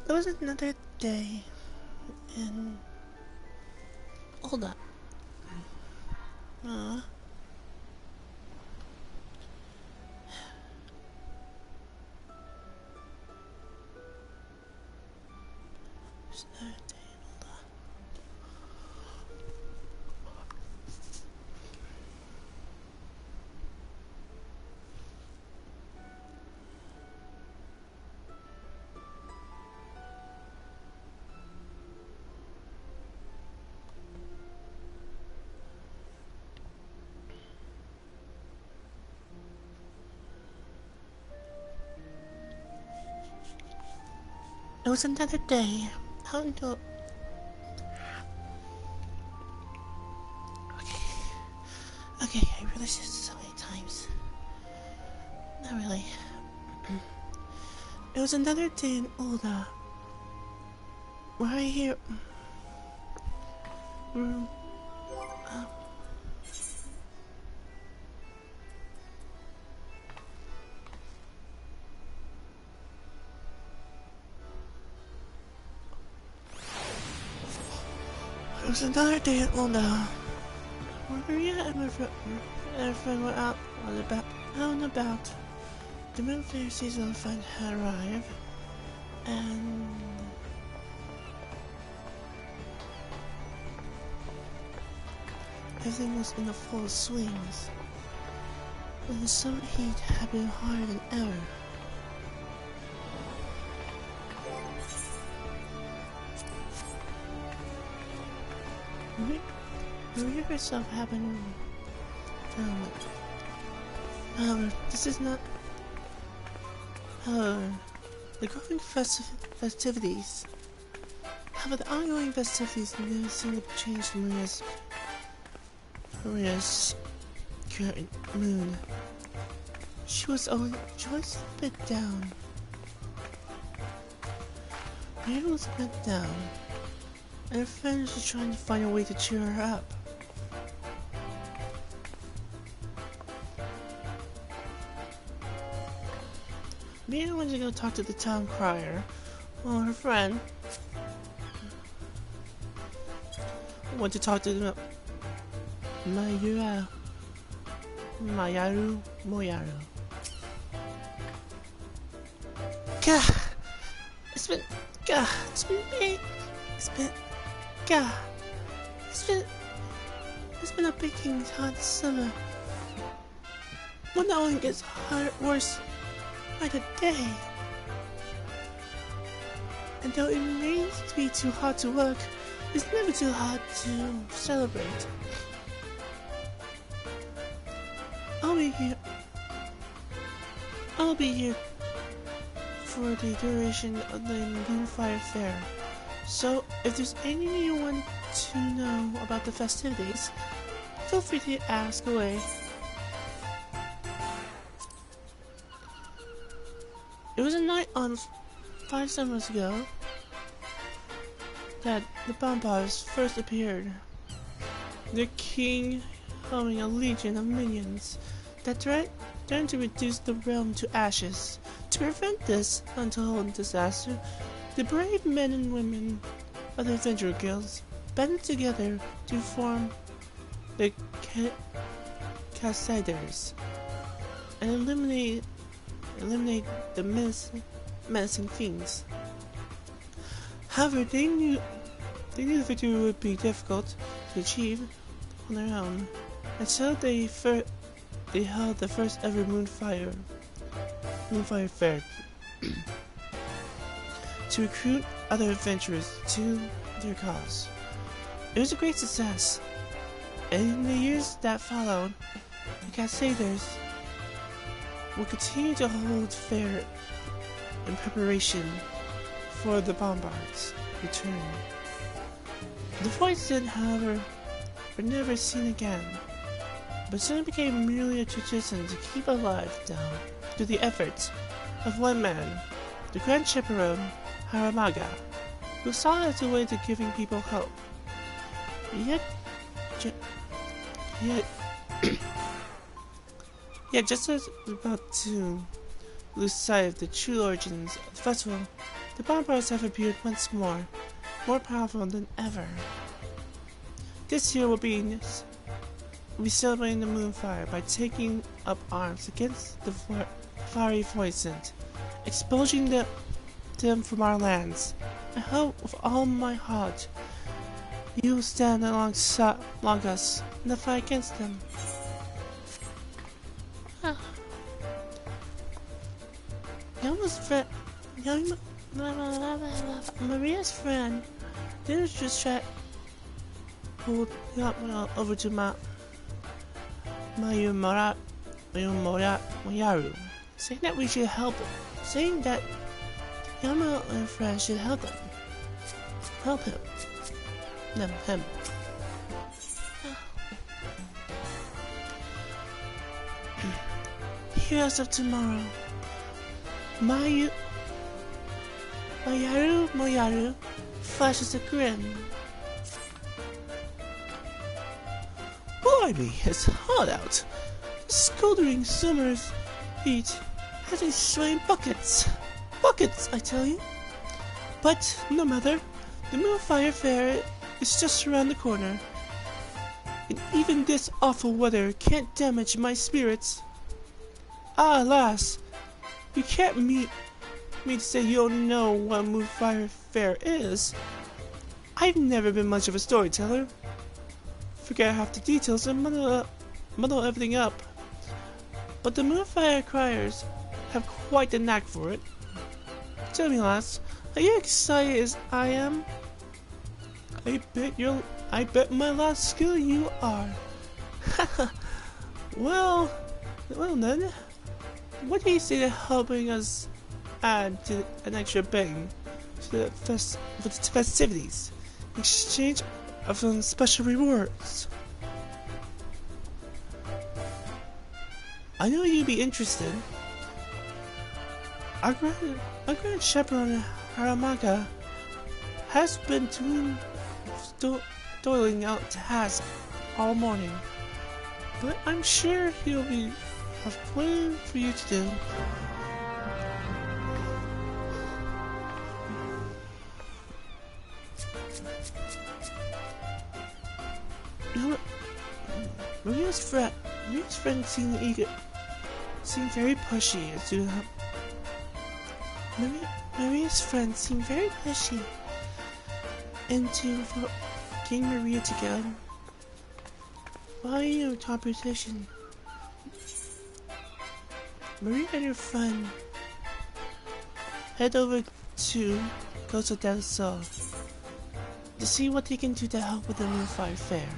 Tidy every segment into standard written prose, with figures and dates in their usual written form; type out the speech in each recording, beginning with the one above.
It was another day in... Hold up. It was another day in Ulda. It was another day. How until... Okay, I really said so many times. Not really. It was another day in Ulda. Right here. It was another day at Ulda. Maria and my friend were out and about. The Moonfire season fun had arrived, and everything was in the full swings. When the summer heat had been harder than ever. Maria herself happened down. However, this is not. However, the growing festivities. However, the ongoing festivities never seem to change Maria's current mood. She was a bit down. Maria was a bit down, and her friends were trying to find a way to cheer her up. Mia went to go talk to the town crier, while her friend went to talk to the Mayaru Moyaru. Gah! It's been a baking hot summer. One that only gets hotter, worse by the day. And though it may be too hot to work, it's never too hot to celebrate. I'll be here for the duration of the Moonfire Faire. So, if there's anything you want to know about the festivities, feel free to ask away. It was a night on 5 summers ago that the Bonbars first appeared. The king helming a legion of minions that threatened to reduce the realm to ashes. To prevent this untold disaster, the brave men and women of the adventure guilds banded together to form the Crusaders and eliminate the menacing fiends. However, they knew the victory would be difficult to achieve on their own, and so they held the first ever Moonfire Faire to recruit other adventurers to their cause. It was a great success, and in the years that followed, the Crusaders will continue to hold fair in preparation for the Bombard's return. The voice did, however, were never seen again, but soon became merely a tradition to keep alive down through the efforts of one man, the Grand Chaperone Haramaga, who saw it as a way to giving people hope. Yet just as we're about to lose sight of the true origins of the festival, The bonfires have appeared once more powerful than ever. This year we'll be celebrating the Moonfire by taking up arms against the fiery poisoned, exposing them from our lands. I hope with all my heart you will stand along us in the fight against them. Maria's friend didn't just try pulled over to Moyaru, saying that we should help him, saying that Yama and friends should help him. Heroes of tomorrow. Moyaru flashes a grin. Blimey, it's hot out. The scolding summer's heat has me sweating buckets. Buckets, I tell you. But no matter, the Moonfire Faire is just around the corner. And even this awful weather can't damage my spirits. Ah, alas, you can't mean to say you don't know what Moonfire Faire is. I've never been much of a storyteller. Forget half the details and muddle everything up. But the Moonfire Criers have quite the knack for it. Tell me, lass, are you excited as I am? I bet my last skill you are. well then, what do you say to helping us add to an extra bang to the festivities in exchange of some special rewards? I know you'd be interested. Our grand chaperone Haramaga has been toiling out tasks all morning, but I'm sure he'll have plenty for you to do. Maria's friend seemed very pushy as to Maria's friend seemed very pushy into getting Maria to go. Why you competition? Maria and her friend head over to Costa del Sol to see what they can do to help with the Moonfire Faire.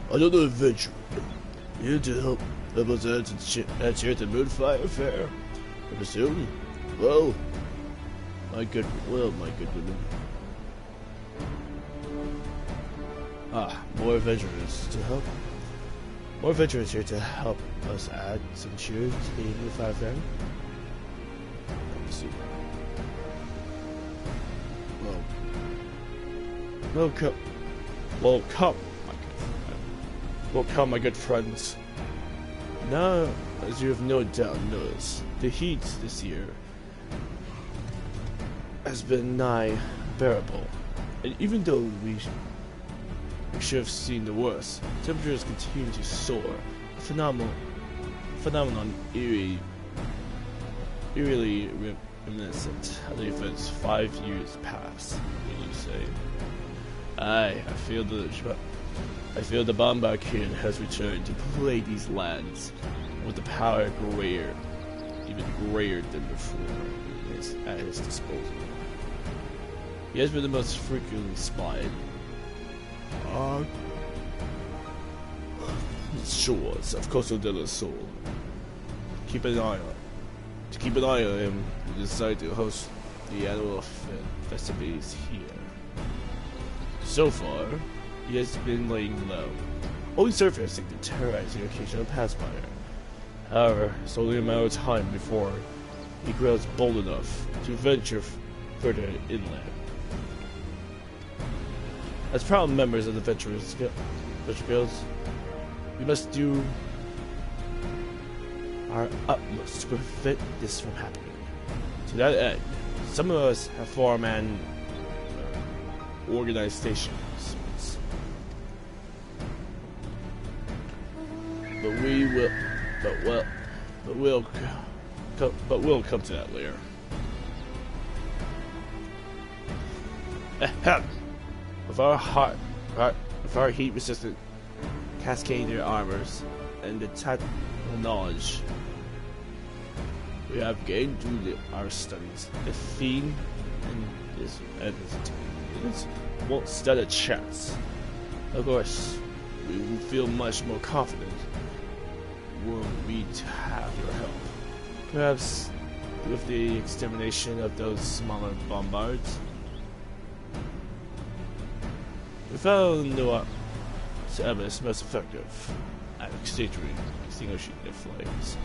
Another adventure. You to help us add cheer to Moonfire Faire. I presume. Well, my good woman. More adventurers here to help us add some cheer to the Moonfire Faire. I presume. Welcome, my good friends. Now, as you have no doubt noticed, the heat this year has been nigh bearable, and even though we should have seen the worst, temperatures continue to soar. A phenomenon eerie eerily reminiscent of the events 5 years past, will you say? Aye, I feel the Bombard Kid has returned to play these lands with the power even greater than before, at his disposal. He has been the most frequently spotted on the shores of Costa del Sol. To keep an eye on him, we decided to host the annual festivities here. So far, he has been laying low, only surfacing to terrorize the occasional passenger. However, it's only a matter of time before he grows bold enough to venture further inland. As proud members of the Venturers Guild, we must do our utmost to prevent this from happening. To that end, some of us have formed an organization, but we'll come to that later. Ahem. With our heat-resistant Cascadia armors and the tactical knowledge we have gained through our studies, the Fiend and his won't stand a chance. Of course, we will feel much more confident when we have your help. Perhaps with the extermination of those smaller bombards. We found no evidence most effective at extinguishing their flames.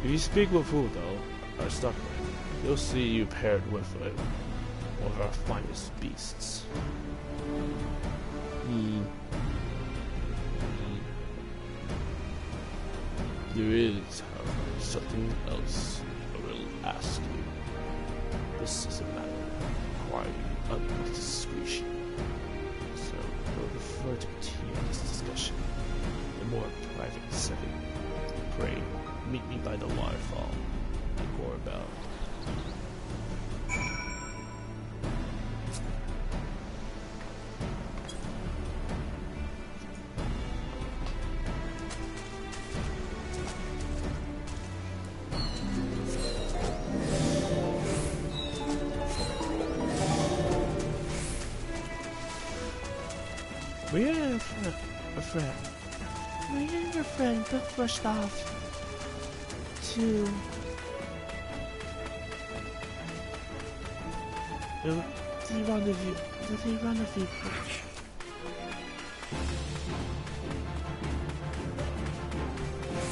If you speak with Udo, our stockman, you'll see you paired with one of our finest beasts. There is, however, something else I will ask you. This is a matter requiring utmost discretion. So we'll refer to continue this discussion in a more private setting. Pray, meet me by the waterfall in Gorbel. We and your friend both rushed off to the rendezvous.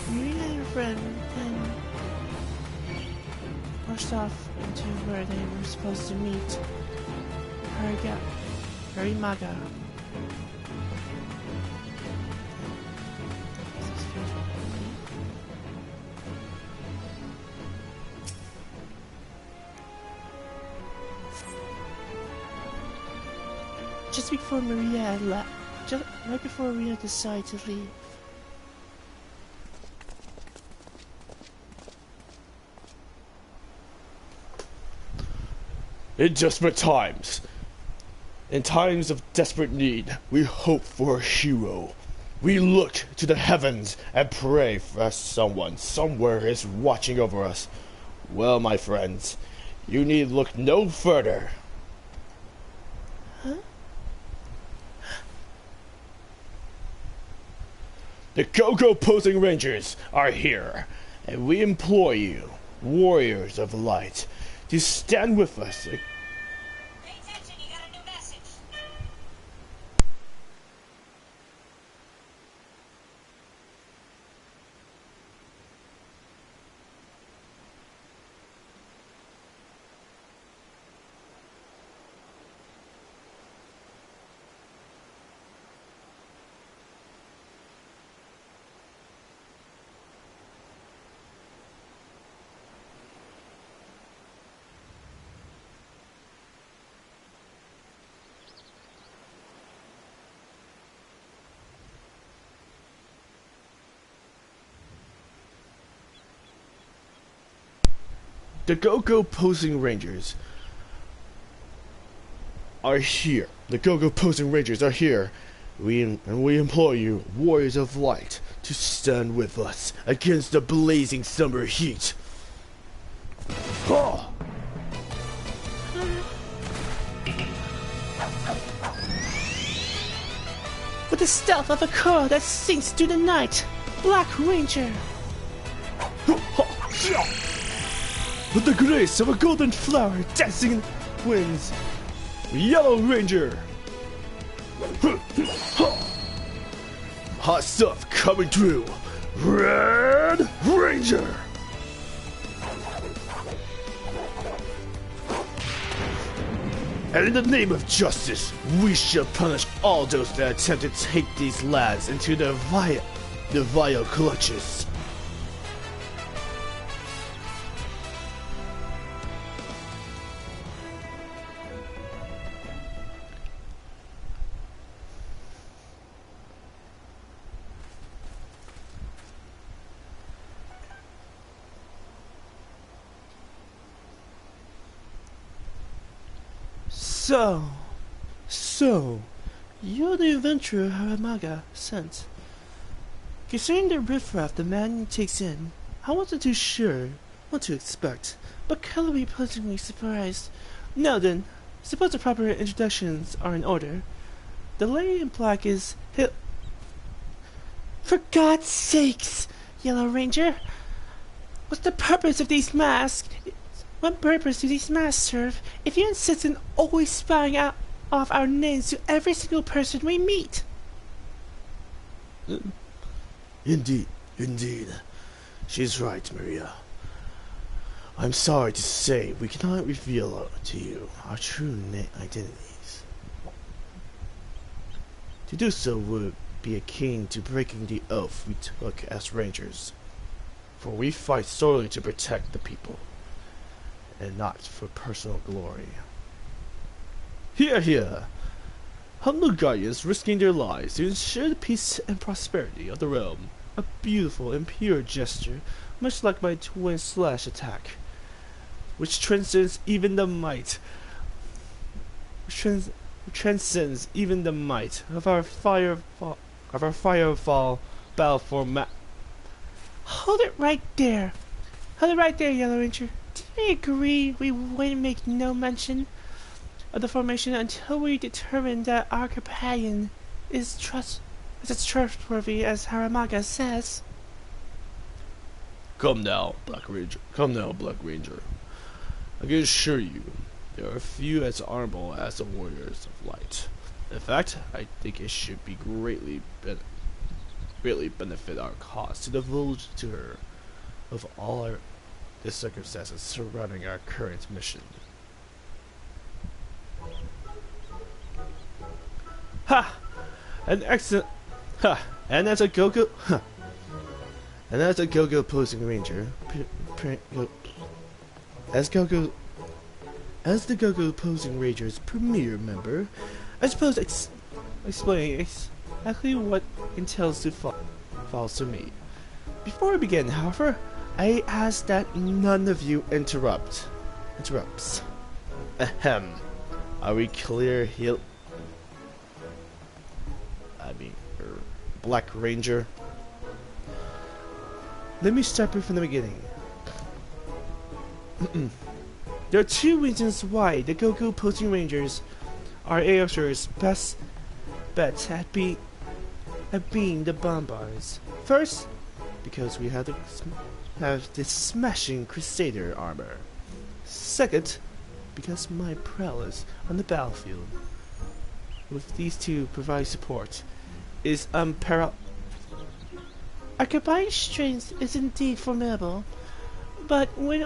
Maria and your friend then rushed off into where they were supposed to meet Harimaga. Just before Maria left, right before Maria decided to leave. In desperate times, in times of desperate need, we hope for a hero. We look to the heavens and pray for someone somewhere is watching over us. Well, my friends, you need look no further. Huh? The Go-Go Posing Rangers are here, and we implore you, warriors of light, to stand with us. Pay attention, you got a new message. The Go-Go Posing Rangers are here. The Go-Go Posing Rangers are here. We implore you, warriors of light, to stand with us against the blazing summer heat. Oh. With the stealth of a crow that sinks through the night, Black Ranger. With the grace of a golden flower dancing in winds, Yellow Ranger. Hot stuff coming through, Red Ranger. And in the name of justice, we shall punish all those that attempt to take these lads into the vile clutches. So, you're the adventurer Haramaga sent. Concerning the riffraff the man takes in, I wasn't too sure what to expect, but Calorie pleasantly surprised. Now then, suppose the proper introductions are in order. The lady in black is For God's sakes, Yellow Ranger! What's the purpose of these masks? What purpose do these masks serve if you insist on always spouting out off our names to every single person we meet? Indeed. She's right, Maria. I'm sorry to say we cannot reveal to you our true identities. To do so would be akin to breaking the oath we took as Rangers, for we fight solely to protect the people, and not for personal glory. Here! Humble guardians risking their lives to ensure the peace and prosperity of the realm. A beautiful and pure gesture, much like my twin slash attack, which transcends even the might of our firefall battle format. Hold it right there, Yellow Ranger. Did we agree we wouldn't make no mention of the formation until we determine that our companion is as trustworthy as Haramaga says? Come now, Black Ranger. I can assure you, there are few as honorable as the warriors of light. In fact, I think it should be greatly benefit our cause to divulge to her of all the circumstances surrounding our current mission. Ha! An excellent. Ha! And as a Go-Go. Ha! And as a Go-Go Posing Ranger, as the Go-Go Posing Ranger's premier member, I suppose explaining exactly what entails to falls to me. Before we begin, however, I ask that none of you interrupts. Ahem. Are we clear here? Black Ranger. Let me start from the beginning. There are two reasons why the Go-Go Posing Rangers are AOS's best bets at being the Bombards. First, because we have the smashing Crusader armor. Second, because my prowess on the battlefield, with these two provide support, is unparalleled. Our combined strength is indeed formidable, but only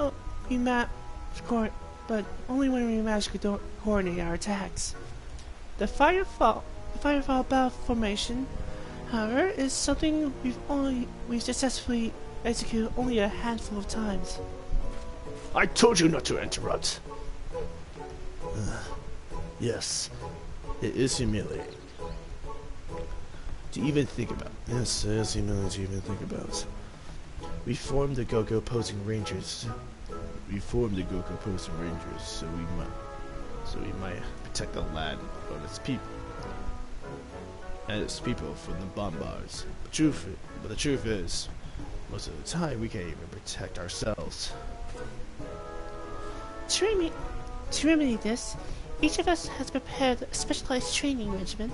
when we match coordinate our attacks. The Firefall battle formation, however, is something we've successfully executed only a handful of times. I told you not to interrupt. Yes, it is humiliating to even think about. Yes, it is humiliating to even think about. We formed the Go-Go Posing Rangers We formed the Goku Post Rangers so we might protect the land from its people. And its people from the bombers. But the truth is, most of the time we can't even protect ourselves. To remedy this, each of us has prepared a specialized training regimen.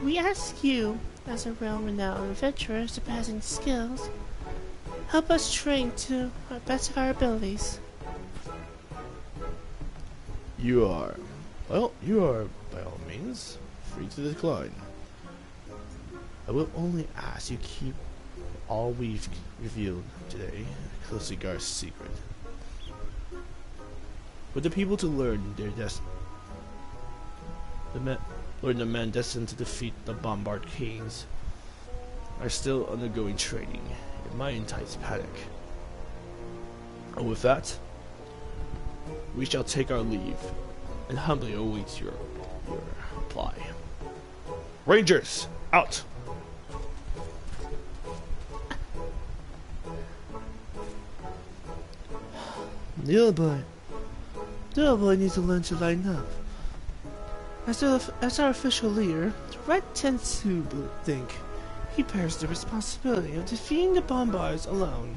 We ask you, as a well-renowned adventurer surpassing skills, help us train to the best of our abilities. You are, by all means, free to decline. I will only ask you keep all we've revealed today a closely guarded secret. For the people to learn the men destined to defeat the Bombard Kings are still undergoing training. It might entice panic. And with that, we shall take our leave and humbly await your reply. Rangers, out! The little boy needs to learn to line up. As our official leader, Red tends to think he bears the responsibility of defeating the Bombards alone.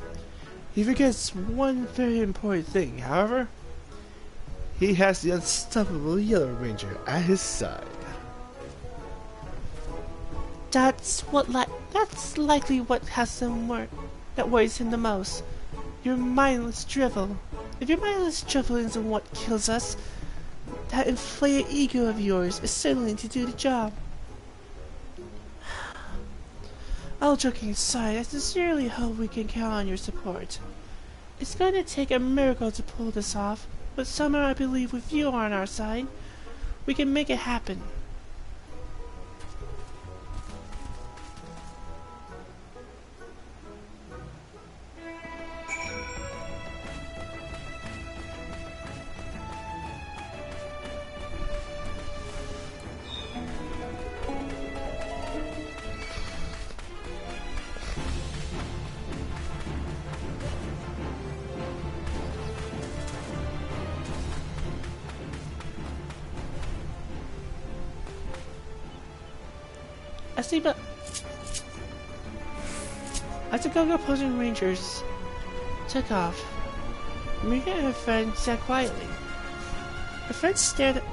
He forgets one very important thing, however. He has the unstoppable Yellow Ranger at his side. That's likely what has him that worries him the most. Your mindless drivel. If your mindless drivel isn't what kills us, that inflated ego of yours is certainly to do the job. All joking aside, I sincerely hope we can count on your support. It's going to take a miracle to pull this off, but somehow I believe with you on our side, we can make it happen. As the Go-Go Posing Rangers took off, Maria and her friend sat quietly. Her friend stared at...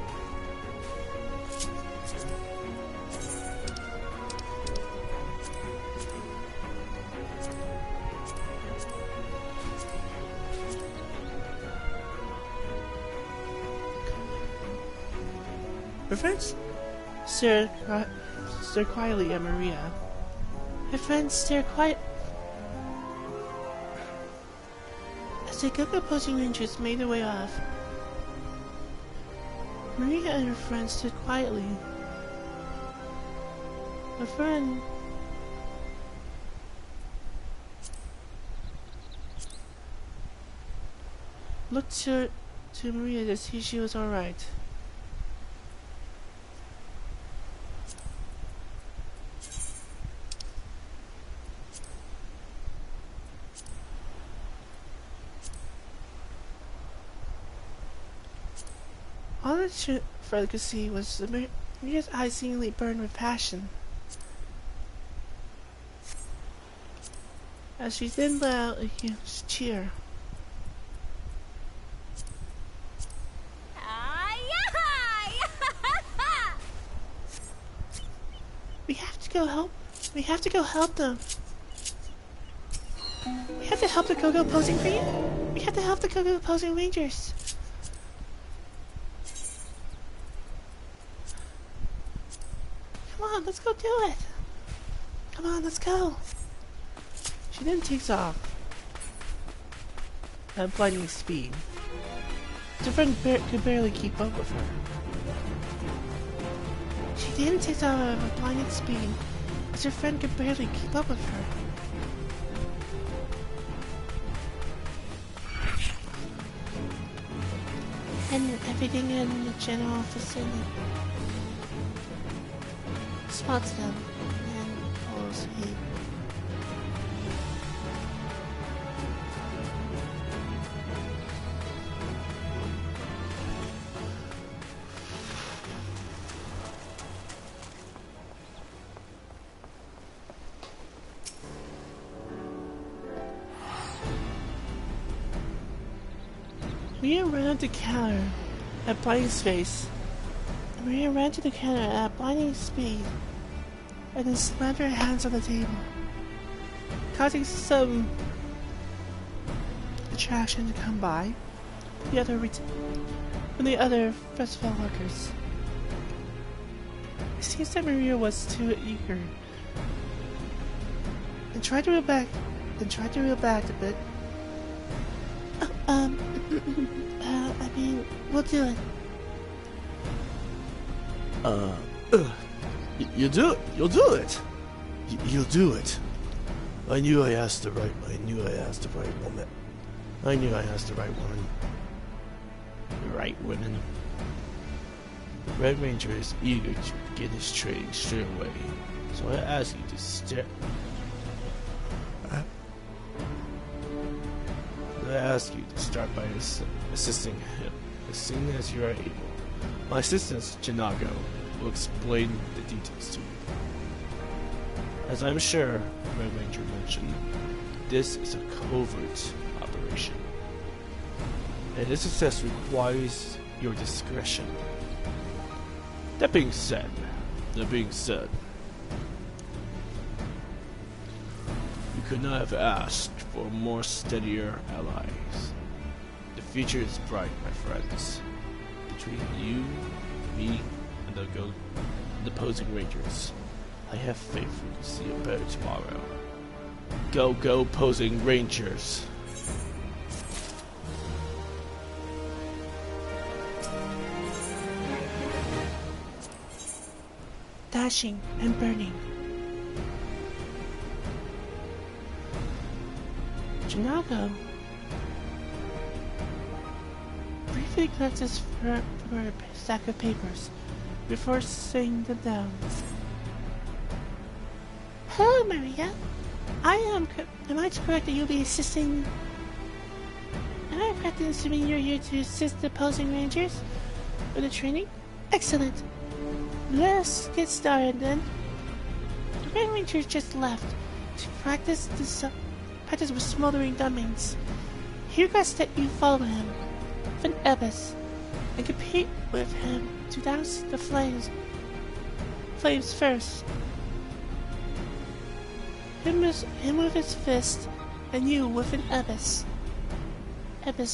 Her friends stared quietly at Maria. Her friends stared quiet as the Go-Go Posing Rangers made their way off. Maria and her friend stood quietly. Her friend looked to Maria to see she was alright. All that Fred could see was Maria's eyes seemingly burned with passion. As she then let out a huge cheer. We have to go help them. We have to help the Go-Go Posing Rangers. We have to help the Go-Go Posing Rangers. Come on, let's go do it. Come on, let's go. She then takes off at blinding speed. Her friend could barely keep up with her. She then takes off at a blinding speed as her friend could barely keep up with her. And everything in the general vicinity spots them and follows him. Maria ran up the counter at blinding space. Maria ran to the counter at blinding speed and then slammed her hands on the table, causing some attraction to come by from the other festival workers. It seems that Maria was too eager and tried to reel back a bit. I mean, we'll do it. You'll do it. You'll do it. You'll do it. I knew I asked the right woman. I knew I asked the right woman. The right woman. The Red Ranger is eager to begin his training straight away, so I ask you to step. I ask you to start by assisting him as soon as you are able. My assistant, Janago, will explain the details to you. As I'm sure Red Ranger mentioned, this is a covert operation, and its success requires your discretion. That being said, you could not have asked for more steadier allies. The future is bright, my friends. Between you, me, and the opposing Rangers, I have faith we will see a better tomorrow. Go, opposing Rangers! Dashing and burning. Janago briefly glances from her stack of papers before setting them down. Hello, Maria. Am I correct that you'll be assisting? Am I correct in assuming you're here to assist the opposing Rangers with the training? Excellent. Let's get started then. The Red Ranger just left to practice with smoldering dumplings. He requests that you follow him with an abyss and compete with him to douse the flames first. Him with his fist and you with an abyss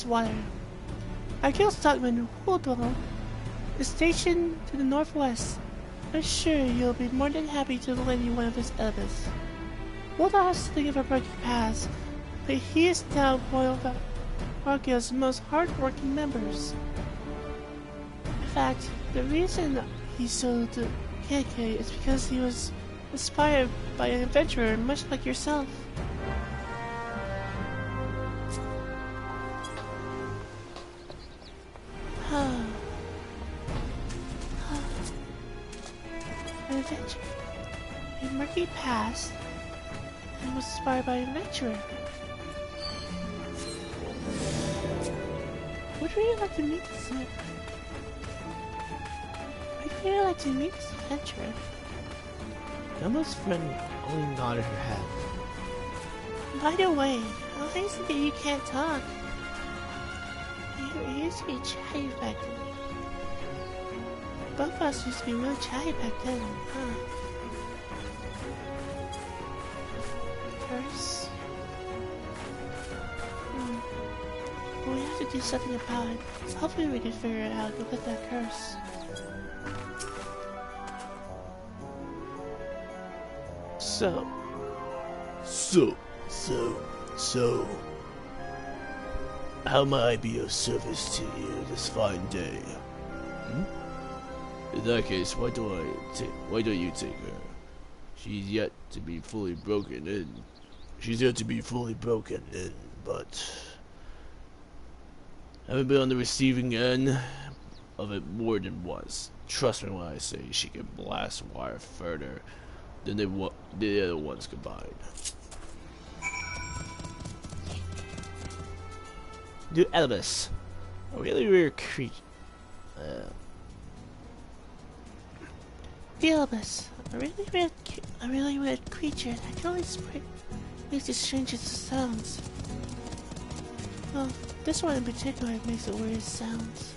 water. Our guild stockman Woodwell is stationed to the northwest. I'm sure you'll be more than happy to lend you one of his abyss. Woodwell has to think of a broken past, but he is now one of our guild's most hard-working members. In fact, the reason he's so dedicated is because he was inspired by an adventurer much like yourself. An adventure. A murky past and was inspired by an adventurer. Would you really like to meet this adventurer? Emma's friend only nodded her head. By the way, how is it that you can't talk? You used to be chatty back then. Both of us used to be real chatty back then, huh? Curse? Well, we have to do something about it. Hopefully we can figure out how to lift that curse. So, how may I be of service to you this fine day? In that case, why don't you take her? She's yet to be fully broken in. But I haven't been on the receiving end of it more than once. Trust me when I say she can blast wire further than the other ones combined. Do Elvis, a really weird creature. Elvis, a really weird creature that can only makes the strangest of sounds. Well, This one in particular makes the weirdest sounds.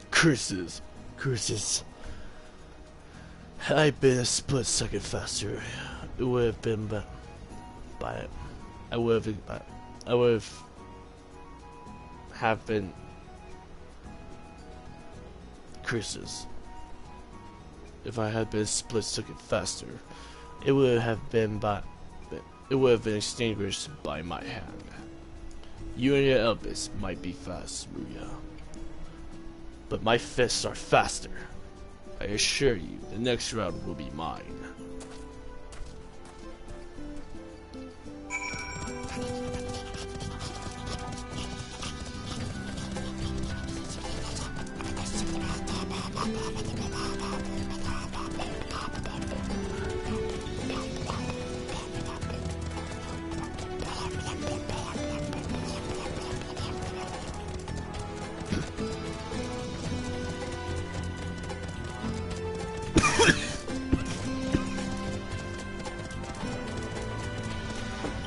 Curses. Curses. Had I been a split second faster, it would have been by I would have been curses. If I had been a split second faster, it would have been extinguished by my hand. You and your Elvis might be fast, Maria, but my fists are faster. I assure you, the next round will be mine.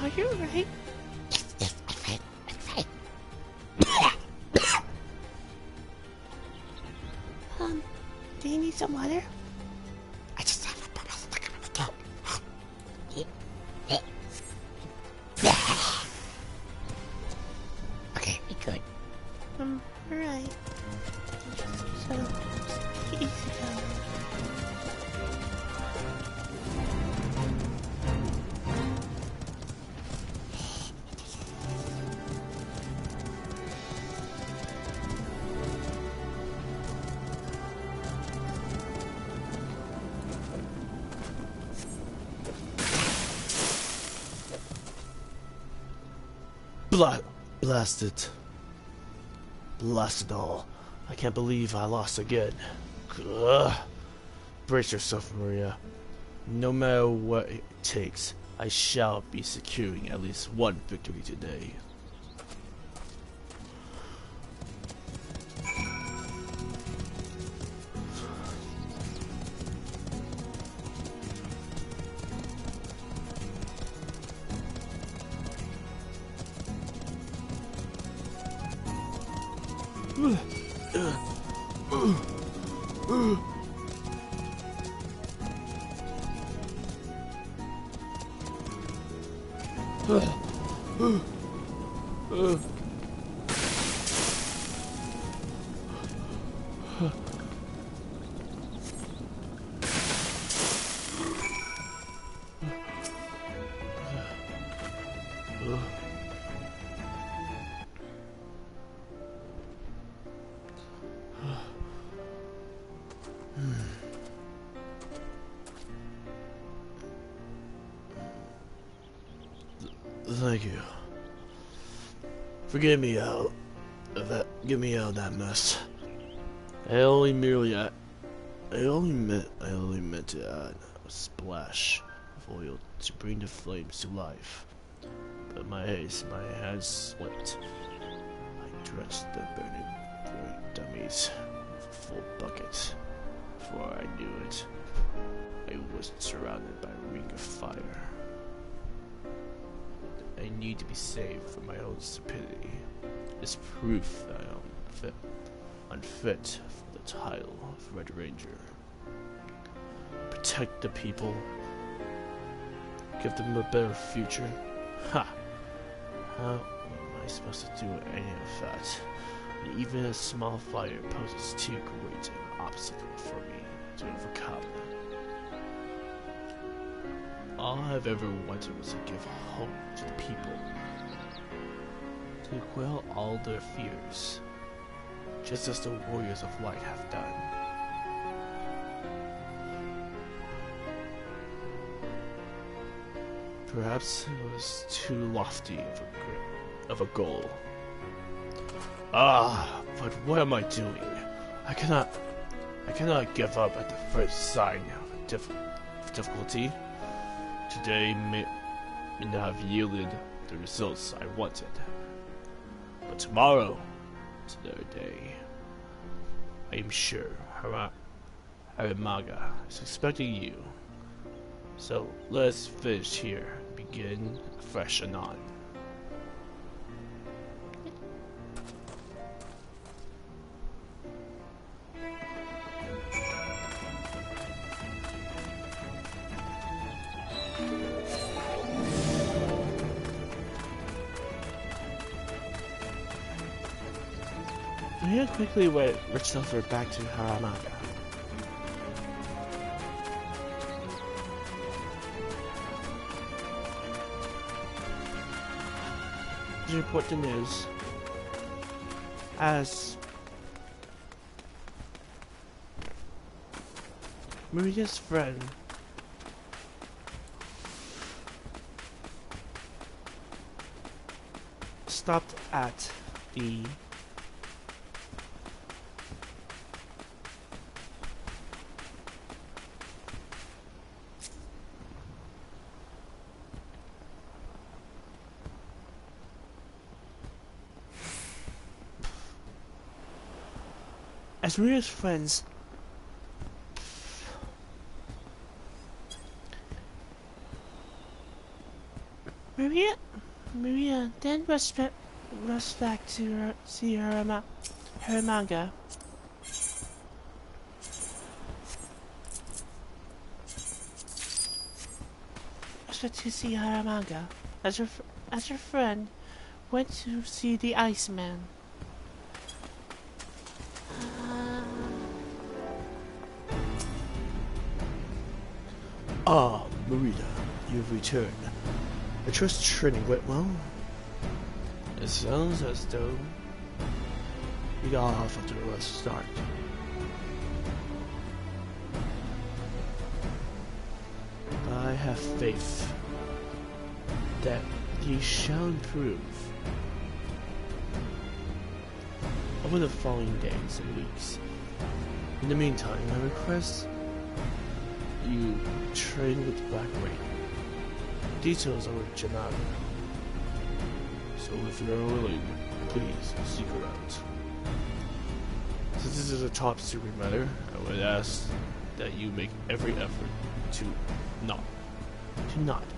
Are you right? Yes, I'm right. Do you need some water? I just have a bubble stuck in my throat. Okay, be good. Alright. So, easy go. Blast it. Blast it all. I can't believe I lost again. Ugh. Brace yourself, Maria. No matter what it takes, I shall be securing at least one victory today. Thank you. Forgive me out of that. Get me out of that mess. I only meant to add a splash of oil to bring the flames to life. But my hands slipped. I drenched the burning dummies with a full bucket. Before I knew it, I was surrounded by a ring of fire. I need to be saved from my own stupidity. It's proof that I am unfit for the title of Red Ranger. Protect the people. Give them a better future. Ha! How am I supposed to do any of that? And even a small fire poses too great an obstacle for me to overcome. All I've ever wanted was to give hope to the people, to quell all their fears, just as the warriors of light have done. Perhaps it was too lofty of of a goal. Ah, but what am I doing? I cannot give up at the first sign of difficulty. Today may not have yielded the results I wanted, but tomorrow is another day. I am sure Haramaga is expecting you. So let's finish here and begin fresh anon. Maria quickly went Richtofer back to Haramaga. To report the news. As Maria's friend stopped at the as Maria's friends Maria then rushed back to see Haramaga. To see Haramaga as her friend went to see the Iceman. Ah, Marita, you've returned. I trust training went well. It sounds as though you got off to a rough start. I have faith that ye shall improve over the following days and weeks. In the meantime, I request you train with Black Rain. Details are with Janaga. So if you're willing, please seek her out. Since this is a top secret matter, I would ask that you make every effort to not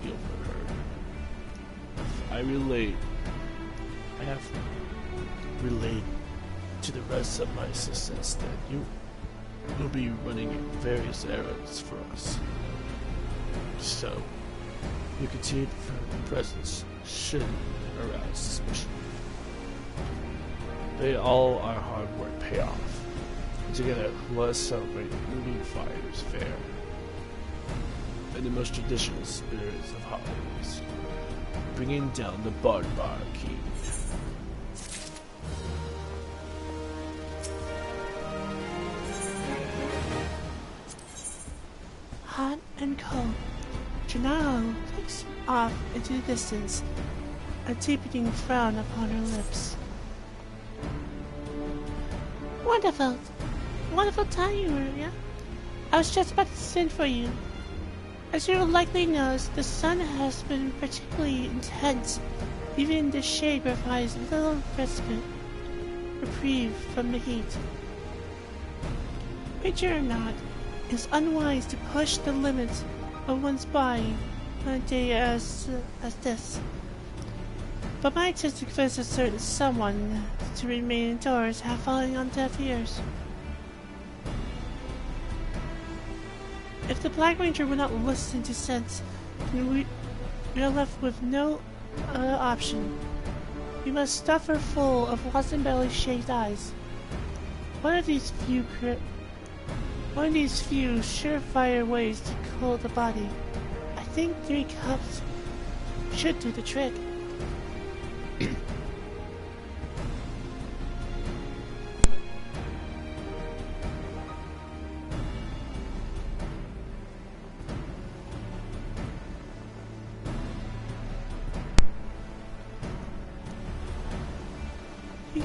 be overheard. I have relayed to the rest of my assistants that you will be running various errands for us. So, your continued presence should arouse suspicion. May all our hard work pay off. And together, let us celebrate Moonfire's Faire and the most traditional spirits of holidays, bringing down the Bardbar King. Hot and cold, Janao looks off into the distance, a deepening frown upon her lips. Wonderful! Wonderful time, Maria. I was just about to send for you. As you likely knows, the sun has been particularly intense. Even in the shade provides little respite, reprieve from the heat. Major or not, it is unwise to push the limits of one's body on a day as this. But my artistic visit of certain someone to remain indoors have fallen on deaf ears. If the Black Ranger will not listen to sense, then we are left with no other option. We must stuff her full of Watson belly-shaped eyes. One of these few surefire ways to cool the body. I think 3 cups should do the trick.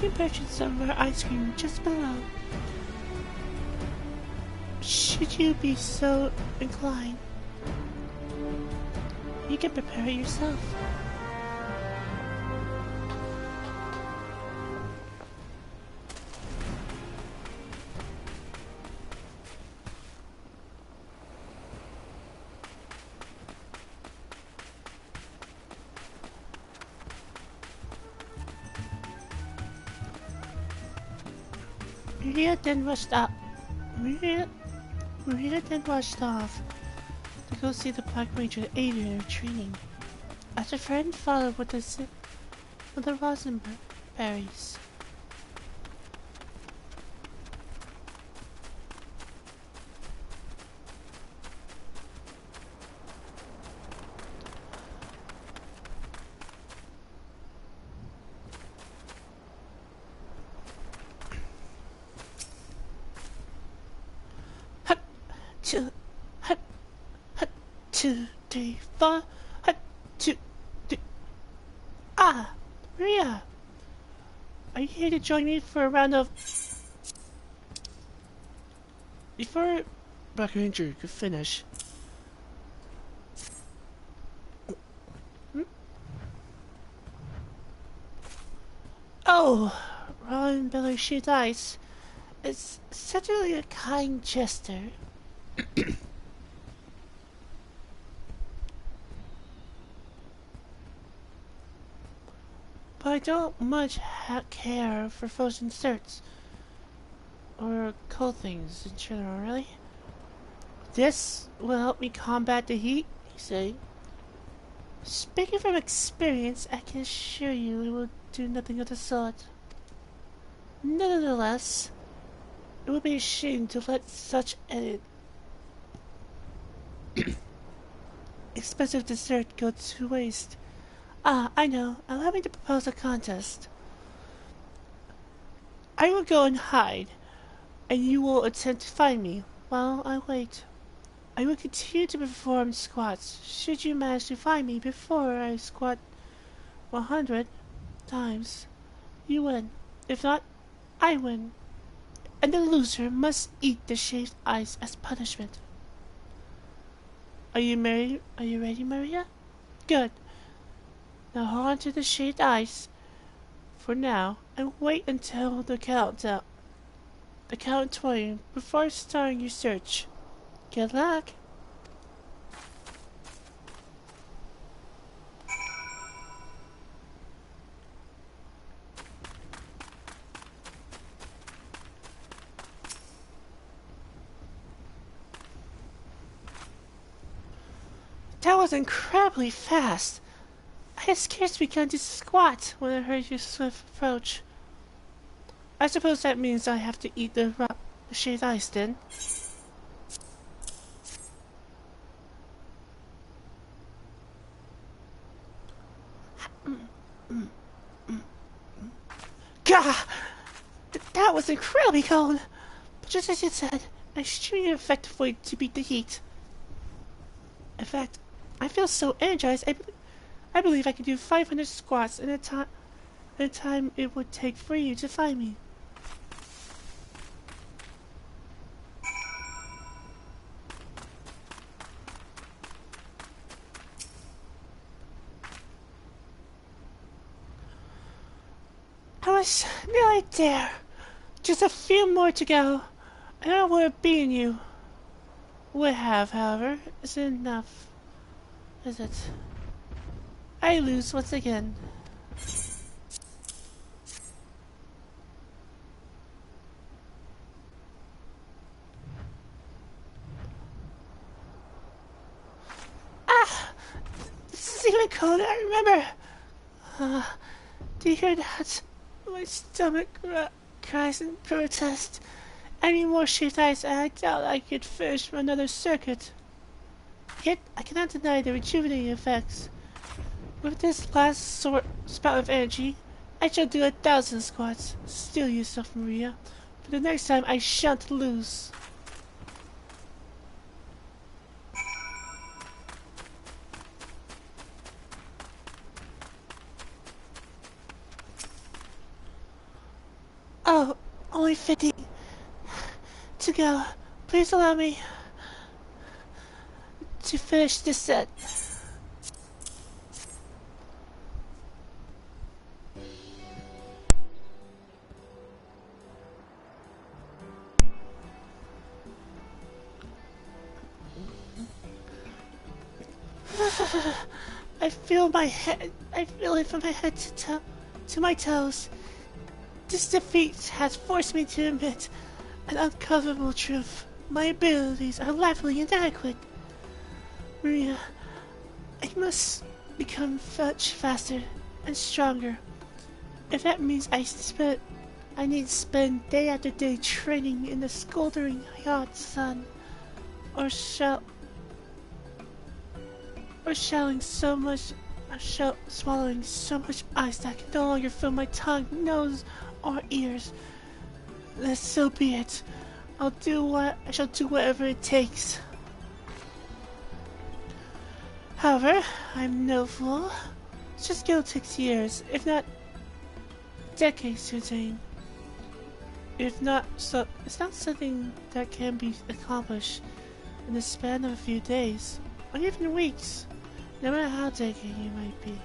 can purchase some of our ice cream just below. Should you be so inclined, you can prepare it yourself. Maria then rushed up. Maria then rushed off to go see the Black Ranger that aided in her training. As her friend followed with the raspberries. Hut, 2, 3, 4. Hut, 2, 3. Ah, Maria, are you here to join me for a round of? Before Black Ranger could finish, oh, Ron Billy Shoot Ice. It's certainly a kind gesture. But I don't much care for frozen desserts. Or cold things in general, really. This will help me combat the heat, you say. Speaking from experience, I can assure you it will do nothing of the sort. Nevertheless, it would be a shame to let such an expensive dessert go to waste. Ah, I know. Allow me to propose a contest. I will go and hide, and you will attempt to find me while I wait. I will continue to perform squats. Should you manage to find me before I squat 100 times, you win. If not, I win. And the loser must eat the shaved ice as punishment. Are you ready, Maria? Good. Now hold on to the shaved ice for now and wait until the count 20 before starting your search. Good luck. That was incredibly fast. I had scarcely begun to squat when I heard your swift approach. I suppose that means I have to eat the shaved ice then. Gah! That was incredibly cold. But just as you said, an extremely effective way to beat the heat. In fact, I feel so energized, I believe I can do 500 squats in the time it would take for you to find me. I was nearly there. Just a few more to go, and I would have beaten you. Would have, however, isn't enough, is it? I lose once again. Ah! This is even colder, I remember. Do you hear that? My stomach cries in protest. Any more shaved ice, and I doubt I could finish another circuit. Yet, I cannot deny the rejuvenating effects. With this last spout of energy, I shall do 1,000 squats. Steel yourself, Maria. For the next time, I shan't lose. only 50 to go. Please allow me to finish this set. I feel it from my head to my toes. This defeat has forced me to admit an uncoverable truth. My abilities are laughably inadequate. Maria, I must become much faster and stronger. If that means I need to spend day after day training in the scolding hot sun, or swallowing so much ice that I can no longer feel my tongue, nose, or ears, then so be it. I shall do whatever it takes. However, I'm no fool. It's just gonna take years, if not decades, to attain. It's not something that can be accomplished in the span of a few days, or even weeks, no matter how dedicated you might be.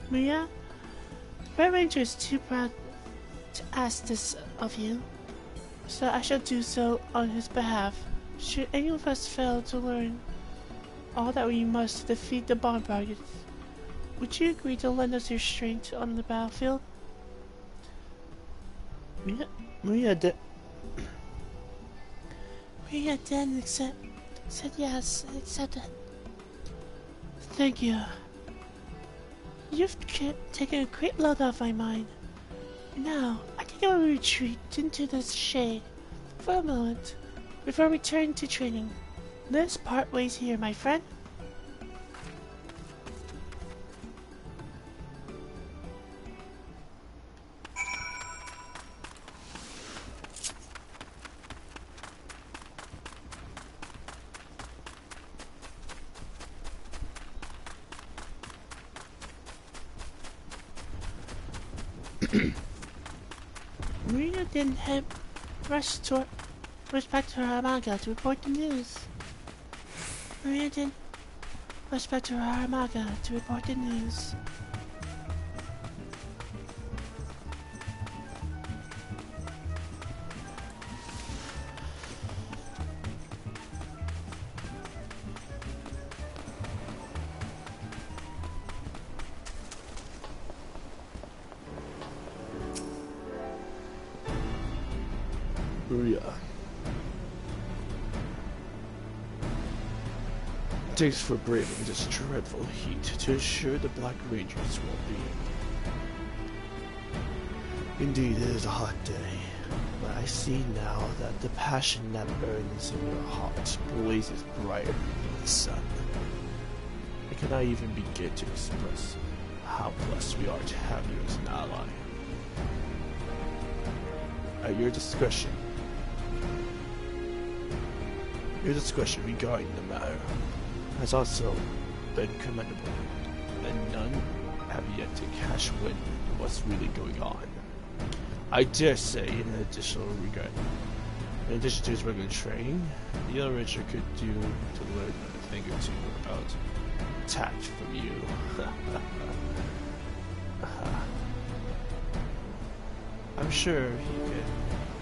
Maria, Red Ranger is too proud to ask this of you, so I shall do so on his behalf. Should any of us fail to learn all that we must to defeat the Bombardiers, would you agree to lend us your strength on the battlefield? Maria then said yes, accepted. Thank you. You've taken a great load off my mind. Now, I think I will retreat into the shade for a moment before returning to training. Let's part ways here, my friend. Marina then rushed back to her manga to report the news. Maria. Thanks for braving this dreadful heat to ensure the Black Ranger's well-being. Indeed, it is a hot day, but I see now that the passion that burns in your heart blazes brighter than the sun. I cannot even begin to express how blessed we are to have you as an ally. At your discretion regarding the matter has also been commendable, and none have yet to catch wind of what's really going on. I dare say, in addition to his regular training, the other Ranger could do to learn a thing or two about tact from you. I'm sure he can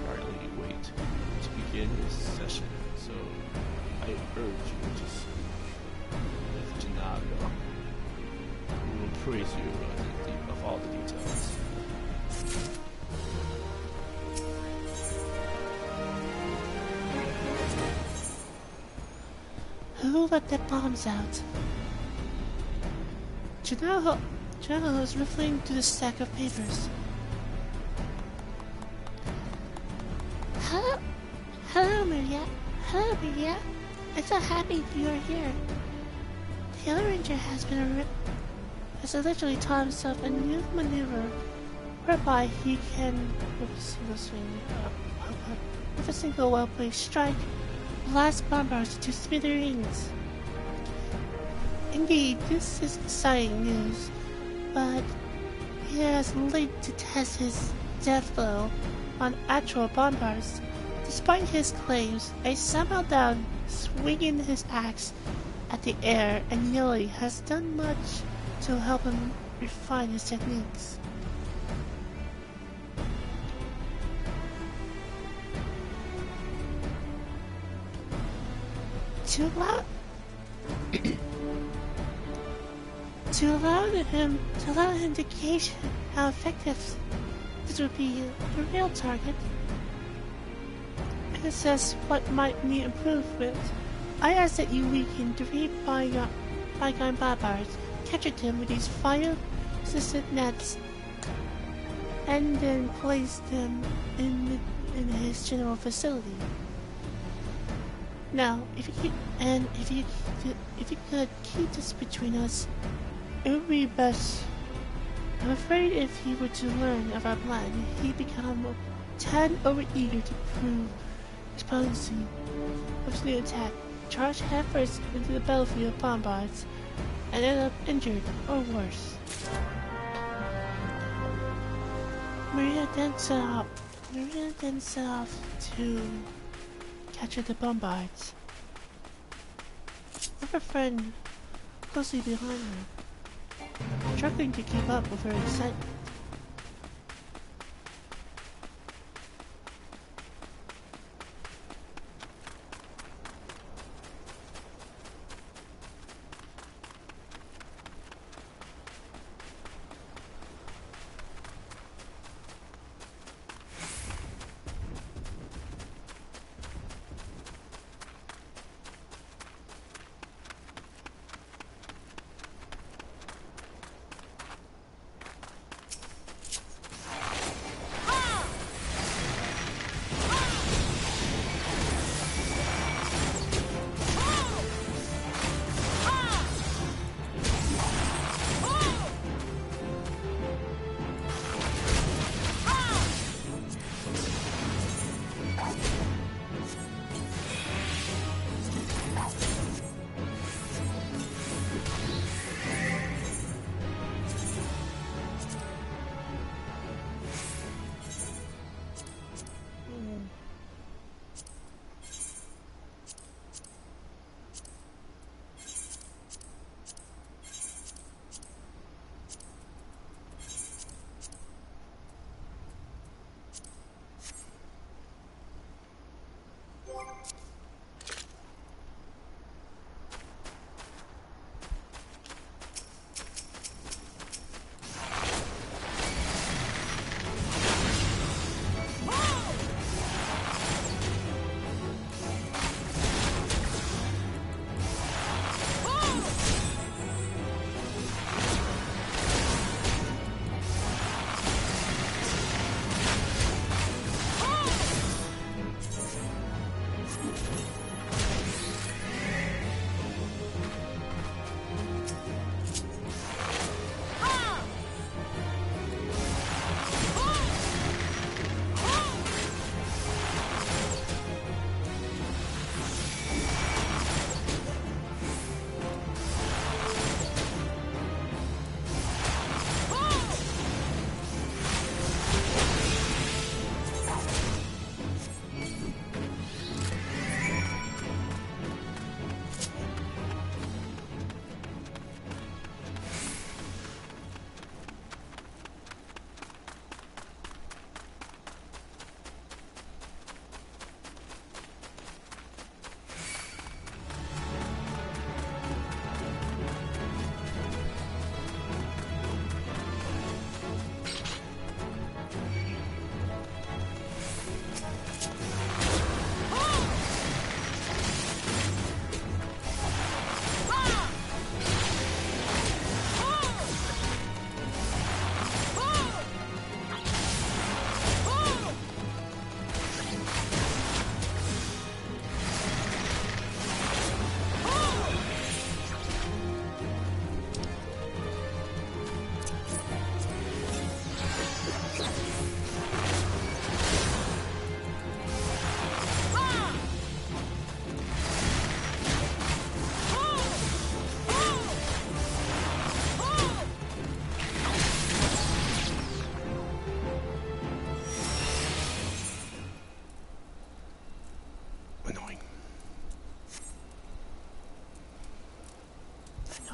hardly wait to begin his session, so I urge you to with Janago, who will praise you of all the details. Who let the bombs out? Janago is riffling through the stack of papers. Hello, Maria. I'm so happy you are here. The other ranger has literally taught himself a new maneuver whereby he can, with a single swing, with a single well-placed strike, blast bombers to smithereens. Indeed, this is exciting news, but he has late to test his death blow on actual bonfires. Despite his claims, a somehow down, swinging his axe at the air and yelling has done much to help him refine his techniques. To allow him to gauge how effective this would be a real target and assess what might need improvement. I ask that you weaken 3 bygone barbars, capture them with these fire-resistant nets, and then place them in his general facility. Now, if you could keep this between us, it would be best. I'm afraid if he were to learn of our plan, he'd become a tad overeager to prove his potency of his new attack, charge headfirst into the battlefield of bombards, and end up injured or worse. Maria then set off to capture the bombards, with her friend closely behind her, struggling to keep up with her excitement.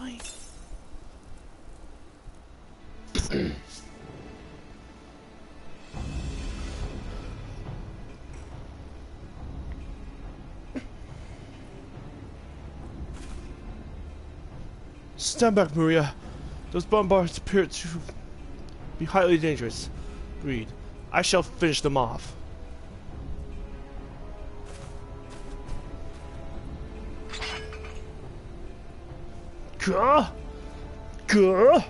going. Stand back, Maria. Those bombards appear to be highly dangerous. Reed, I shall finish them off. Gah! Gah!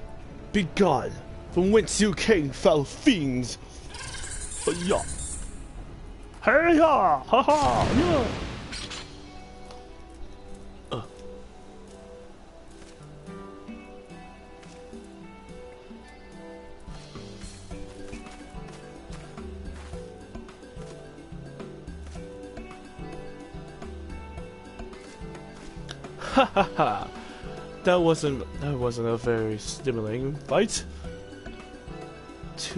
Be gone! From whence you came, foul fiends! Yeah! Hey ya! Ha ha! Yeah! Ha ha ha! That wasn't a very stimulating fight. This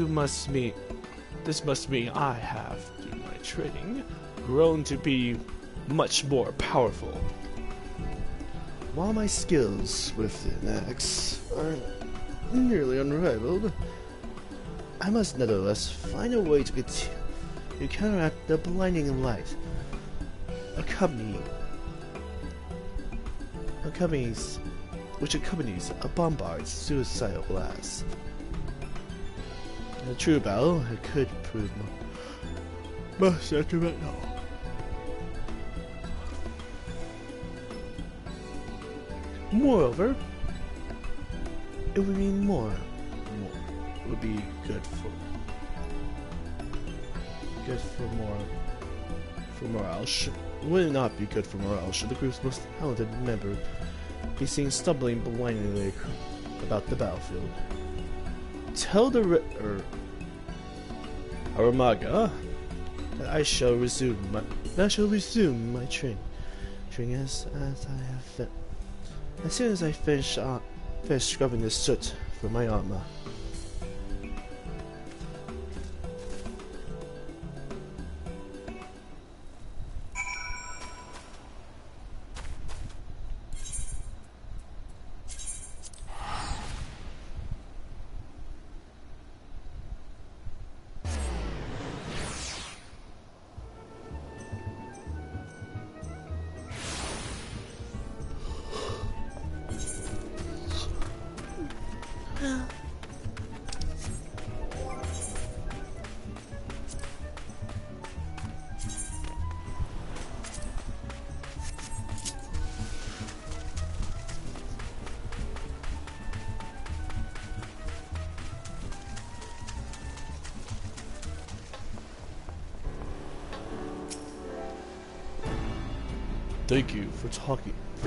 must mean I have, through my training, grown to be much more powerful. While my skills with an axe are nearly unrivaled, I must nevertheless find a way to counteract the blinding light which accompanies a bombard's suicidal blast. In a true battle, it could prove most detrimental. Moreover, it would mean more would be good for morale. Would it not be good for morale should the group's most talented member be seen stumbling blindly about the battlefield? Tell the Aramaga that I shall resume my training as I have been. As soon as I finish scrubbing the soot from my armor. Thank you for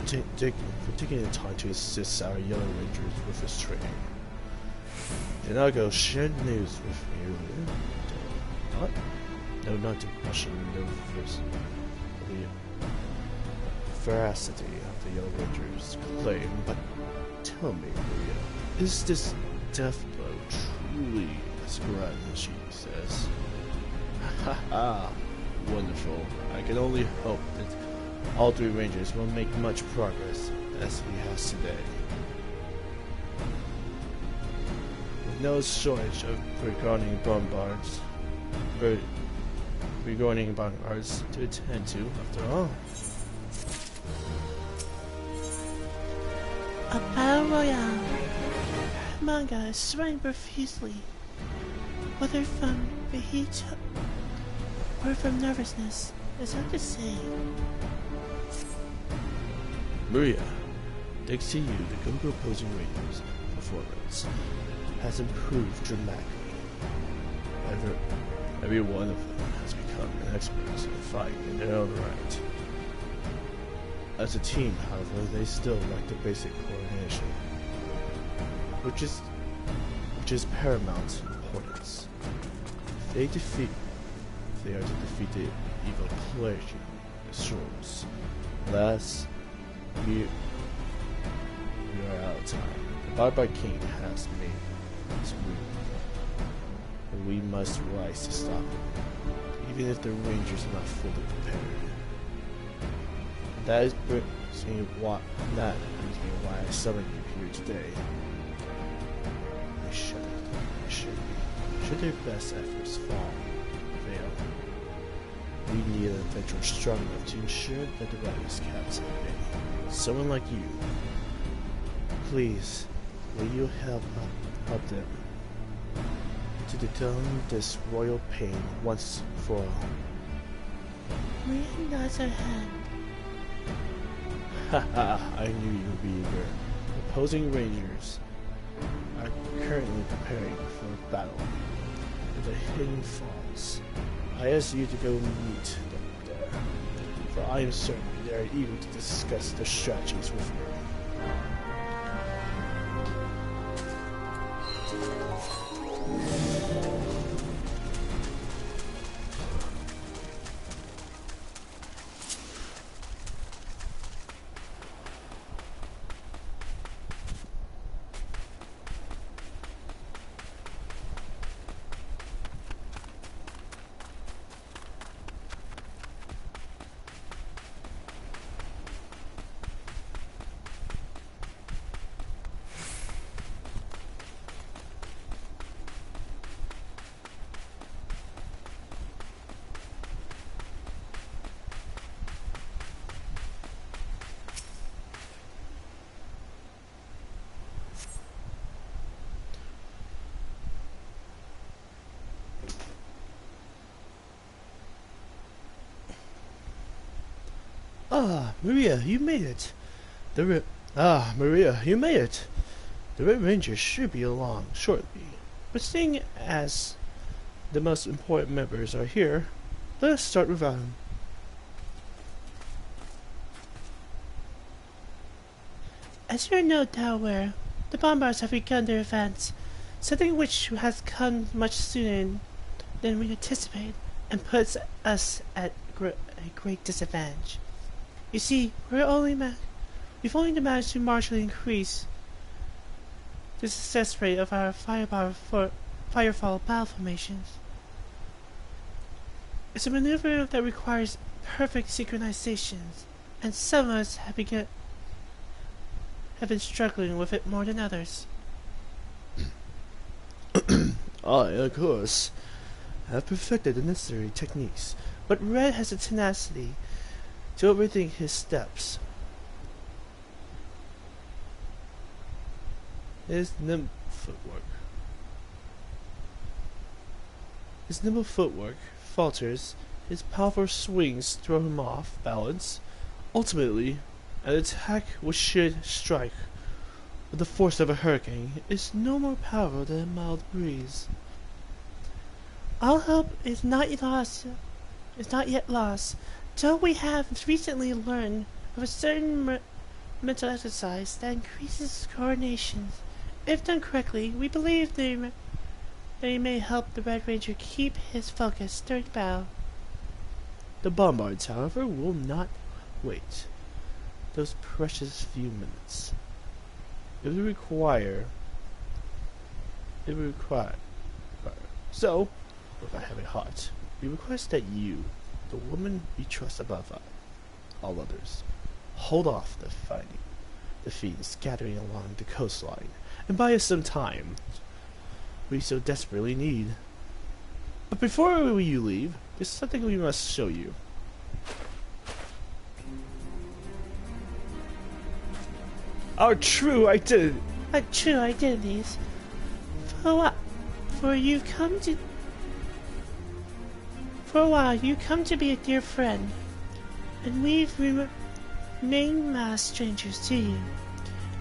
taking the time to assist our Yellow Rangers with this training. Janago shared news with me earlier. What? No, not to question the veracity of the Yellow Rangers' claim, but tell me, Maria, is this death blow truly as grand as she says? Ha ha! Wonderful. I can only hope that all three Rangers will make much progress as he has today. With no shortage of regarding bombards to attend to, after all. A battle royale. Manga is sweating profusely, whether from the heat or from nervousness. Is hard to say. Maria, thanks to you, the Go-Go Opposing Rangers' performance has improved dramatically. Every one of them has become an expert in fighting in their own right. As a team, however, they still lack the basic coordination, which is paramount importance. If they are to defeat the evil plague, the Storms, alas, we are out of time. The Bye-Bye King has made his move, and we must rise to stop him, even if the Rangers are not fully prepared. That Saying what that is why I summoned you here today. I shuddered. Should their best efforts fail, we need an adventurer strong enough to ensure that the right is kept at bay. Someone like you. Please, will you help them to detone this royal pain once for all? Maria nods her hand. Haha, I knew you would be eager. Opposing rangers are currently preparing for a battle in the Hidden Falls. I ask you to go meet them there, for I am certain they are eager to discuss their strategies with me. Maria, you made it. Maria, you made it. The Red Rangers should be along shortly. But seeing as the most important members are here, let us start without them. As you are no doubt aware, the bombards have begun their advance, something which has come much sooner than we anticipated and puts us at a great disadvantage. You see, we've only managed to marginally increase the success rate of our firefall battle formations. It's a maneuver that requires perfect synchronizations, and some of us have been struggling with it more than others. I, of course, have perfected the necessary techniques, but Red has the tenacity to overthink his steps. His nimble footwork falters, his powerful swings throw him off balance. Ultimately, an attack which should strike with the force of a hurricane is no more powerful than a mild breeze. All hope is not yet lost. Though we have recently learned of a certain mental exercise that increases coordination. If done correctly, we believe they may help the Red Ranger keep his focus during battle. The bombards, however, will not wait those precious few minutes. It will require. So, with a heavy heart, we request that you, the woman we trust above all others, hold off the fighting, the fiends scattering along the coastline, and buy us some time we so desperately need. But before you leave, there's something we must show you. Our true identities. For a while, you come to be a dear friend, and we've remained masked strangers to you.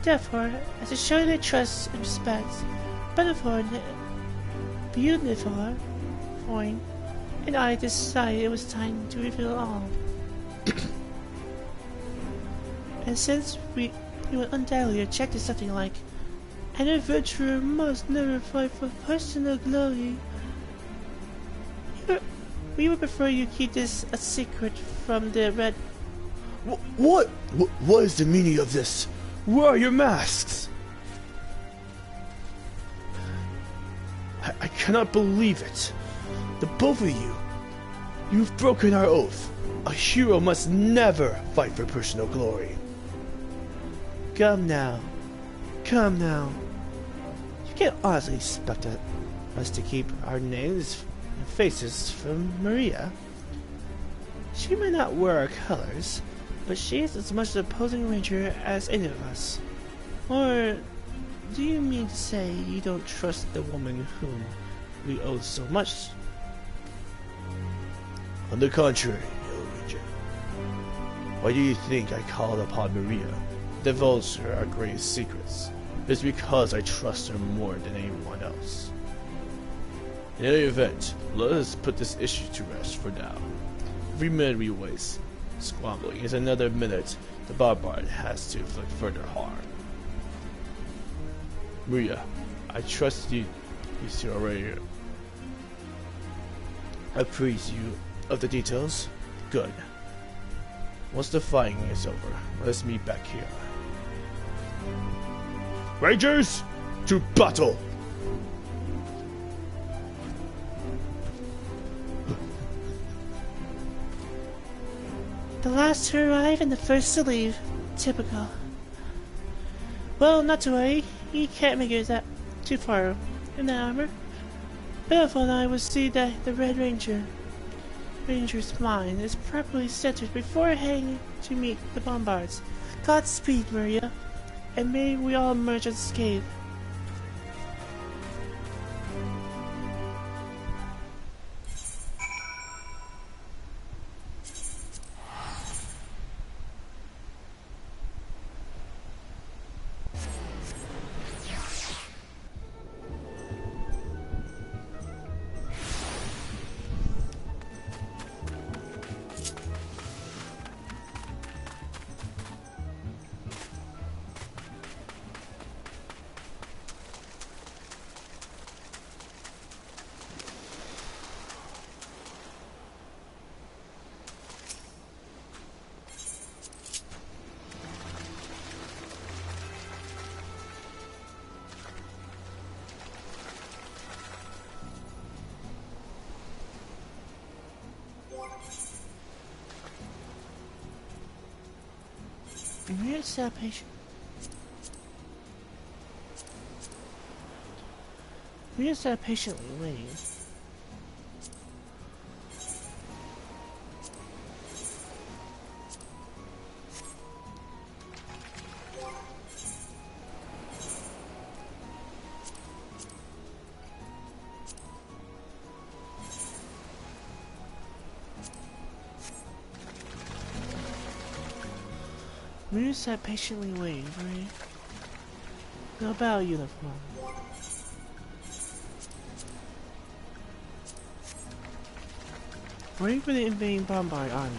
Therefore, as a show of trust and respect, Beautiful and I decided it was time to reveal all. And since we would undoubtedly object to something like, an adventurer must never fight for personal glory, we would prefer you keep this a secret from the Red. What is the meaning of this? Where are your masks? I cannot believe it. The both of you. You've broken our oath. A hero must never fight for personal glory. Come now. Come now. You can't honestly expect us to keep our names and faces from Maria. She may not wear our colors, but she is as much an opposing ranger as any of us. Or do you mean to say you don't trust the woman whom we owe so much? On the contrary, Yellow Ranger. Why do you think I called upon Maria to divulge her our greatest secrets? It's because I trust her more than anyone else. In any event, let us put this issue to rest for now. Every minute we waste squabbling is another minute the bombard has to inflict further harm. Maria, I trust you two already. Appraise you of the details? Good. Once the fighting is over, let us meet back here. Rangers, to battle! The last to arrive and the first to leave. Typical. Well, not to worry. You can't make it that too far in the armor. Beautiful and I will see that the Red Ranger's mind is properly centered before heading to meet the bombards. Godspeed, Maria, and may we all emerge unscathed. Maria's sat patient. Maria sat patiently waiting. Maria sat patiently waiting for you. No battle uniform. Waiting for the invading bombard army.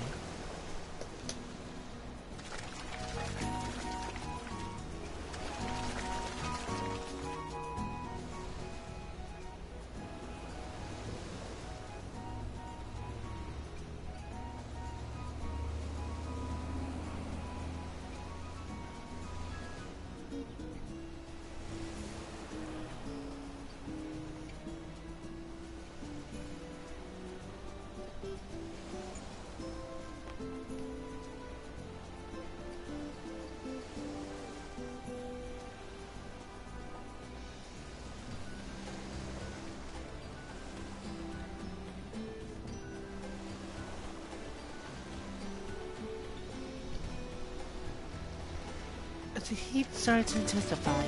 As the heat started to intensify,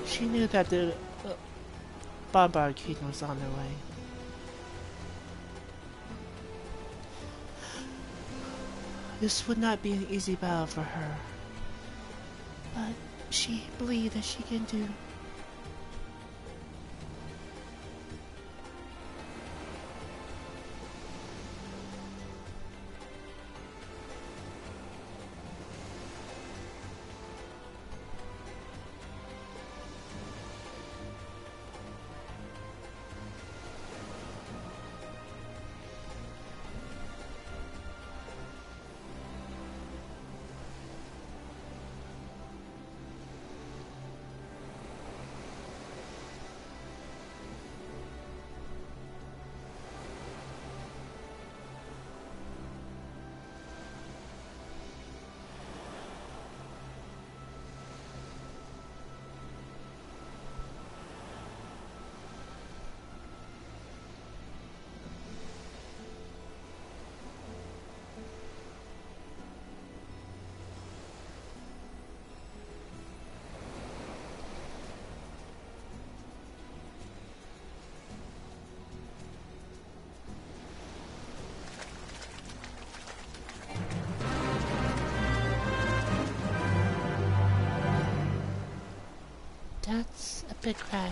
she knew that the bombard king was on their way. This would not be an easy battle for her, but she believed that she can do. That's a big cry.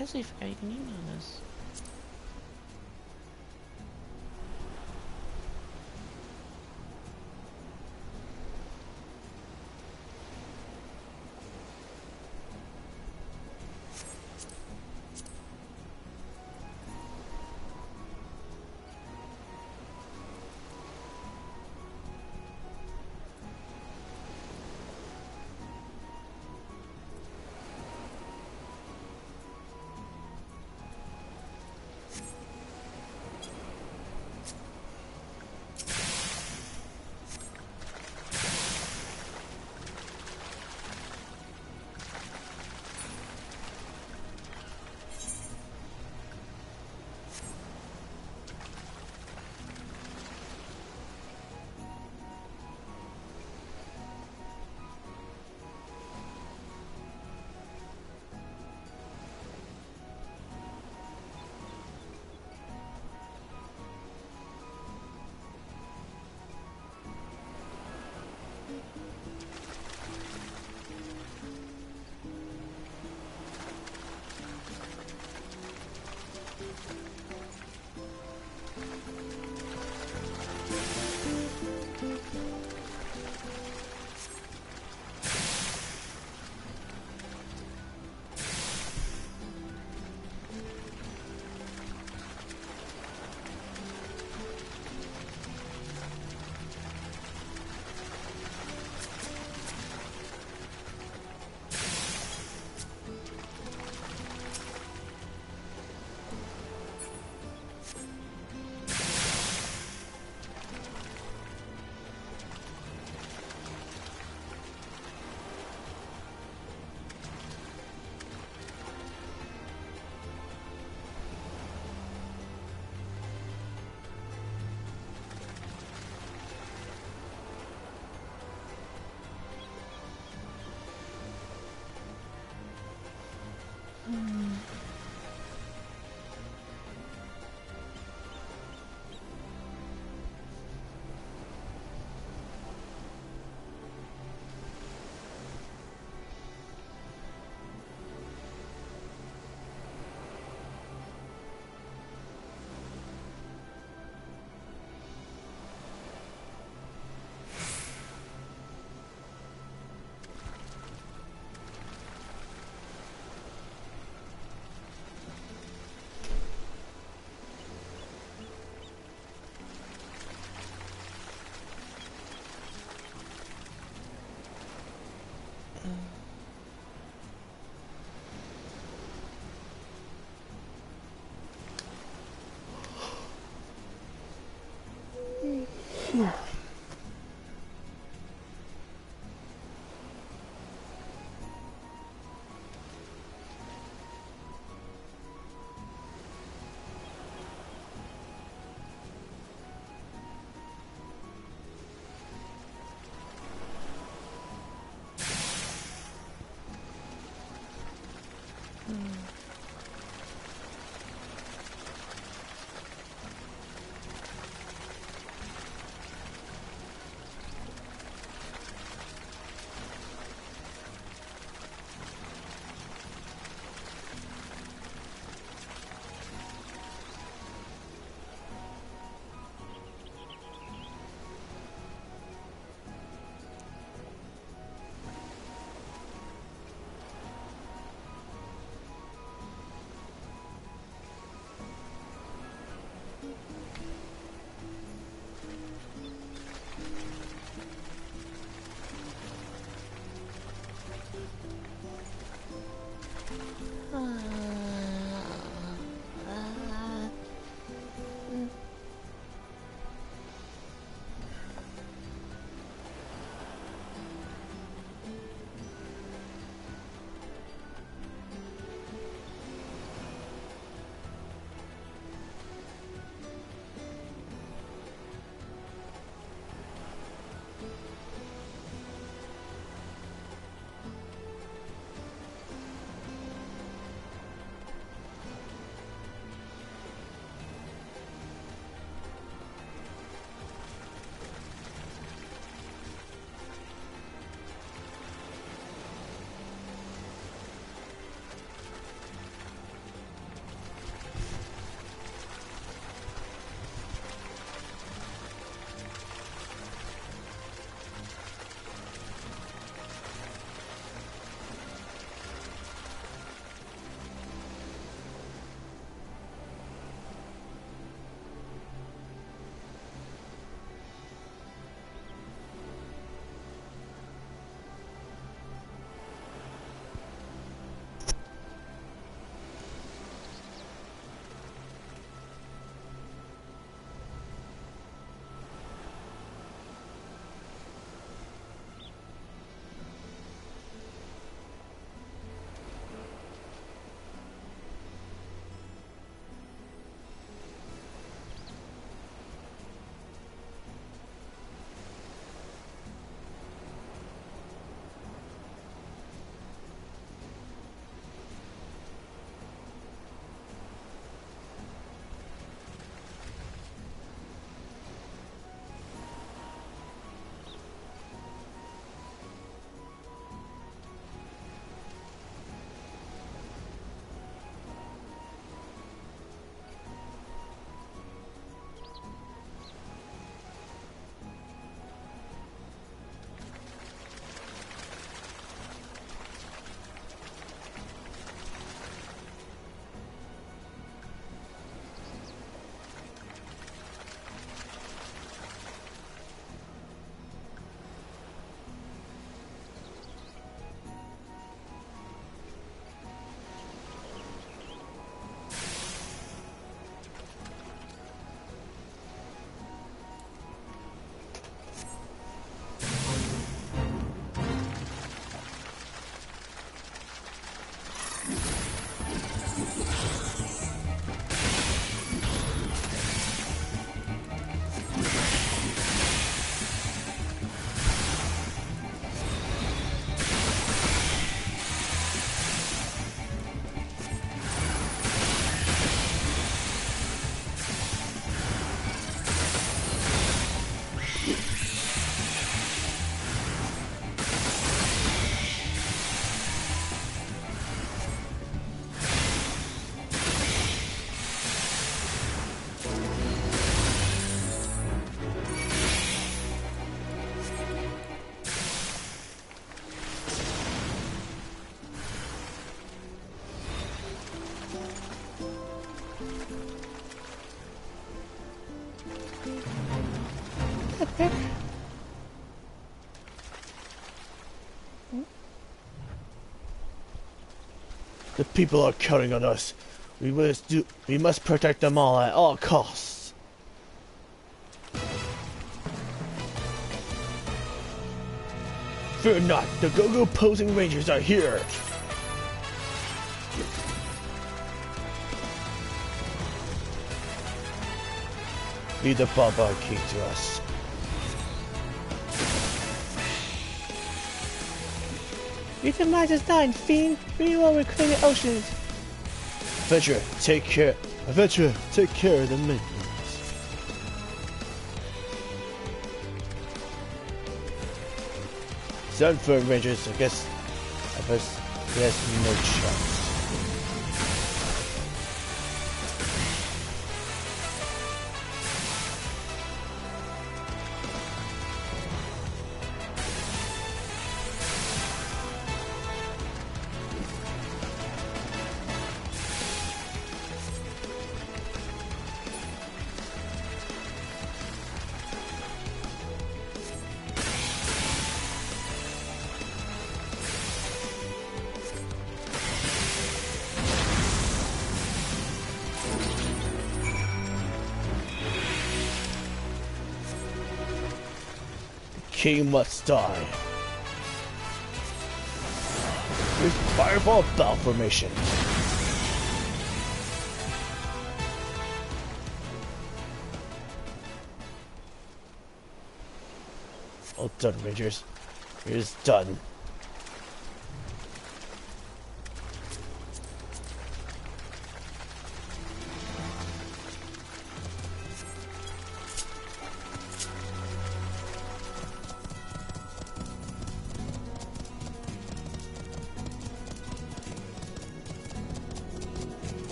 Actually, forgot you can email this. Heck. The people are counting on us. We must protect them all at all costs. Fear not, the Go-Go Posing Rangers are here. Lead the Baba King to us. Your demise is thine, fiend. We will reclaim the oceans. Adventurer, take care. Adventurer, take care of the minions. Stand firm, Rangers. I guess there's no chance. King must die. With Fireball Battle Formation. All done, Rangers. It is done.